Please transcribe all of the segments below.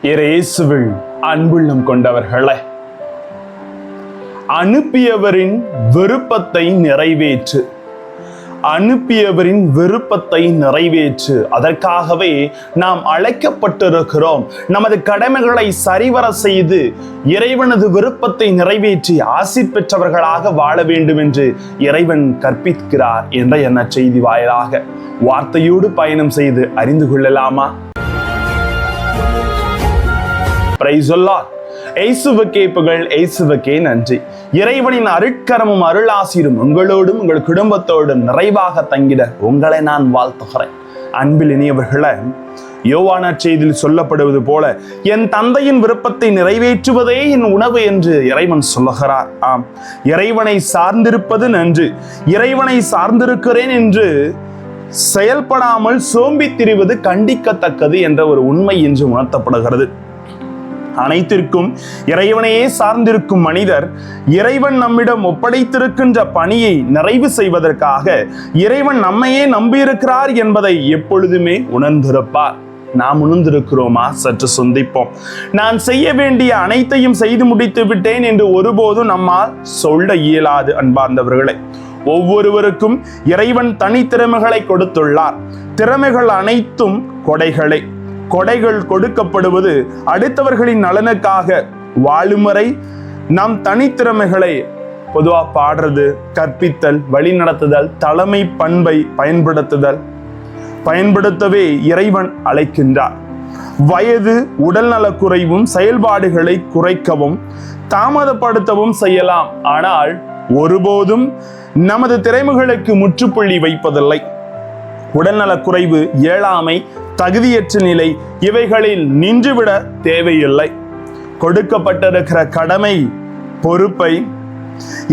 இயேசுவில் அன்புள்ளம் கொண்டவர்களே, அனுப்பியவரின் விருப்பத்தை நிறைவேற்று. அனுப்பியவரின் விருப்பத்தை நிறைவேற்று. அதற்காகவே நாம் அழைக்கப்பட்டிருக்கிறோம். நமது கடமைகளை சரிவர செய்து இறைவனது விருப்பத்தை நிறைவேற்றி ஆசி பெற்றவர்களாக வாழ வேண்டும் என்று இறைவன் கற்பிக்கிறார் என்ற எண்ண செய்தி வாயிலாக வார்த்தையோடு பயணம் செய்து அறிந்து கொள்ளலாமா? Praise the Lord. இயேசுவுக்கே புகழ், இயேசுவுக்கே நன்றி. இறைவனின் அருட்கரமும் அருளாசிரும் உங்களோடும் உங்கள் குடும்பத்தோடும் நிறைவாக தங்கிட உங்களை நான் வாழ்த்துகிறேன். அன்பில் இனியவர்களே, யோவான் நற்செய்தியில் சொல்லப்படுவது போல என் தந்தையின் விருப்பத்தை நிறைவேற்றுவதே என் உணவு என்று இறைவன் சொல்லுகிறார். ஆம், இறைவனை சார்ந்திருப்பது நன்று. இறைவனை சார்ந்திருக்கிறேன் என்று செயல்படாமல் சோம்பி திரிவது கண்டிக்கத்தக்கது என்ற ஒரு உண்மை என்று உணர்த்தப்படுகிறது. அனைத்திற்கும் இறைவனையே சார்ந்திருக்கும் மனிதர் இறைவன் நம்மிடம் ஒப்படைத்திருக்கின்ற பணியை நிறைவு செய்வதற்காக இறைவன் நம்மையே நம்பியிருக்கிறார் என்பதை எப்பொழுதுமே உணர்ந்திருப்பார். நாம் உணர்ந்திருக்கிறோமா? சற்று சிந்திப்போம். நான் செய்ய வேண்டிய அனைத்தையும் செய்து முடித்து விட்டேன் என்று ஒருபோதும் நம்மால் சொல்ல இயலாது. அன்பார்ந்தவர்களே, ஒவ்வொருவருக்கும் இறைவன் தனித்திறமைகளை கொடுத்துள்ளார். திறமைகள் அனைத்தும் கொடைகளே. கொடைகள் கொடுக்கப்படுவது அடுத்தவர்களின் நலனுக்காக. வாழுமறை நம் தனித்திறமைகளை பொதுவா பாடுறது, கற்பித்தல், வழிநடத்துதல், தலைமை பண்பை பயன்படுத்தவே இறைவன் அழைக்கின்றார். வயது, உடல்நலக் குறைவும் செயல்பாடுகளை குறைக்கவும் தாமதப்படுத்தவும் செய்யலாம். ஆனால் ஒருபோதும் நமது திறமைகளுக்கு முற்றுப்புள்ளி வைப்பதில்லை. உடல்நலக் குறைவு, இயலாமை, தகுதியற்ற நிலை இவைகளில் நின்றுவிட தேவையில்லை. கொடுக்கப்பட்டிருக்கிற கடமை, பொறுப்பை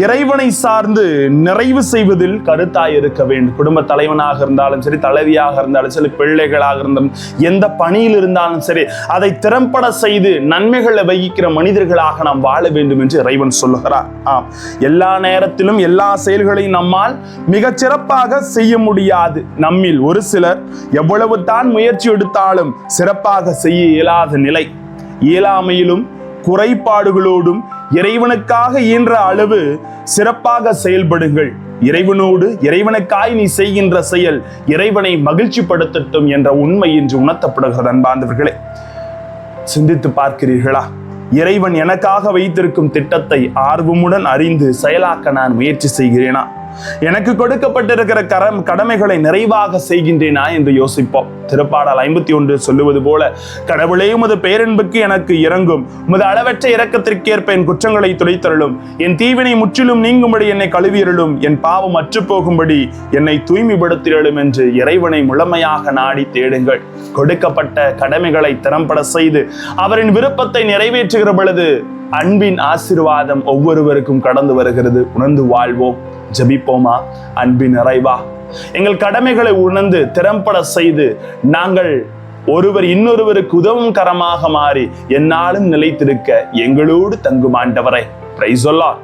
இறைவனை சார்ந்து நிறைவு செய்வதில் கருத்தாய் இருக்க வேண்டும். குடும்ப தலைவனாக இருந்தாலும் சரி, தலைவியாக இருந்தாலும் சரி, பிள்ளைகளாக இருந்தாலும், எந்த பணியில் இருந்தாலும் சரி, அதை திறம்பட செய்து நன்மைகளை வகிக்கிற மனிதர்களாக நாம் வாழ வேண்டும் என்று இறைவன் சொல்லுகிறார். ஆம், எல்லா நேரத்திலும் எல்லா செயல்களையும் நம்மால் மிகச் சிறப்பாக செய்ய முடியாது. நம்மில் ஒரு சிலர் எவ்வளவு தான் முயற்சி எடுத்தாலும் சிறப்பாக செய்ய இயலாத நிலை. இயலாமையிலும் குறைபாடுகளோடும் இறைவனுக்காக இயன்ற அளவு சிறப்பாக செயல்படுங்கள். இறைவனோடு இறைவனுக்காய் நீ செய்கின்ற செயல் இறைவனை மகிழ்ச்சிப்படுத்தட்டும் என்ற உண்மை என்று உணர்த்தப்படுகிறது. அன்பார்ந்தவர்களே, சிந்தித்து பார்க்கிறீர்களா? இறைவன் எனக்காக வைத்திருக்கும் திட்டத்தை ஆர்வமுடன் அறிந்து செயலாக்க நான் முயற்சி செய்கிறேனா? எனக்கு கொடுக்கப்பட்டிருக்கிற கடமைகளை நிறைவாக செய்கின்றேனா என்று யோசிப்போம். திருப்பாடல் 51 சொல்லுவது போல, கடவுளே உமது பேரன்புக்கு எனக்கு இரங்கும், உமது அளவற்ற இரக்கத்திற்கேற்ப என் குற்றங்களை துடைத்தருளும், என் தீவினை முற்றிலும் நீங்கும்படி என்னை கழுவியருளும், என் பாவம் அற்று போகும்படி என்னை தூய்மைப்படுத்தியருளும் என்று இறைவனை முழுமையாக நாடி தேடுங்கள். கொடுக்கப்பட்ட கடமைகளை திறம்பட செய்து அவரின் விருப்பத்தை நிறைவேற்றுகிற பொழுது அன்பின் ஆசீர்வாதம் ஒவ்வொருவருக்கும் கடந்து வருகிறது. உணர்ந்து வாழ்வோம். ஜெபிப்போமா? அன்பின் நிறைவா, எங்கள் கடமைகளை உணர்ந்து திறம்பட செய்து நாங்கள் ஒருவர் இன்னொருவருக்கு உதவும் கரமாக மாறி எந்நாளும் நிலைத்திருக்க எங்களோடு தங்கும் ஆண்டவரே, பிரைஸ் தி லார்ட்.